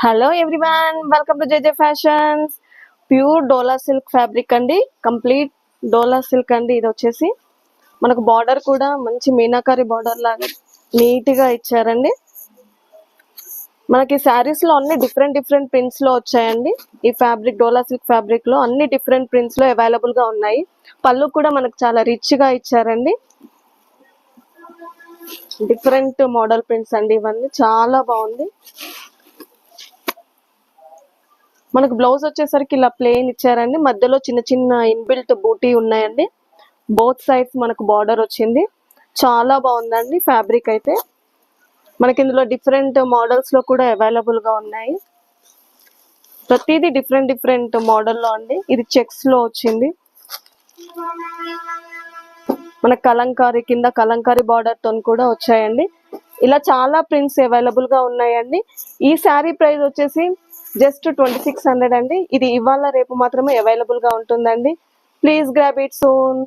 Hello everyone, welcome to J J fashions. Pure dola silk fabric అండి, complete dola silk అండి. ఇది వచ్చేసి మనకు బార్డర్ కూడా మంచి మీనాకారి బార్డర్ లాగా నీట్ గా ఇచ్చారండి. మనకి శారీస్ లో అన్ని డిఫరెంట్ ప్రింట్స్ లో వచ్చాయండి. ఈ ఫ్యాబ్రిక్ డోలా సిల్క్ ఫ్యాబ్రిక్ లో అన్ని డిఫరెంట్ ప్రింట్స్ లో అవైలబుల్ గా ఉన్నాయి. పళ్ళు కూడా మనకు చాలా రిచ్ గా ఇచ్చారండి. డిఫరెంట్ మోడల్ ప్రింట్స్ అండి, ఇవన్నీ చాలా బాగుంది. మనకు బ్లౌజ్ వచ్చేసరికి ఇలా ప్లెయిన్ ఇచ్చారండి. మధ్యలో చిన్న చిన్న ఇన్బిల్ట్ బూటీ ఉన్నాయండి. బోత్ సైడ్స్ మనకు బార్డర్ వచ్చింది. చాలా బాగుందండి ఫ్యాబ్రిక్ అయితే. మనకి ఇందులో డిఫరెంట్ మోడల్స్ లో కూడా అవైలబుల్ గా ఉన్నాయి. ప్రతిదీ డిఫరెంట్ మోడల్లో అండి. ఇది చెక్స్ లో వచ్చింది. మన కలంకారీ కింద కలంకారీ బార్డర్ తో కూడా వచ్చాయండి. ఇలా చాలా ప్రింట్స్ అవైలబుల్ గా ఉన్నాయండి. ఈ శారీ ప్రైస్ వచ్చేసి జస్ట్ 2600 అండి. ఇది ఇవాళ రేపు మాత్రమే అవైలబుల్ గా ఉంటుందండి. Please grab it soon.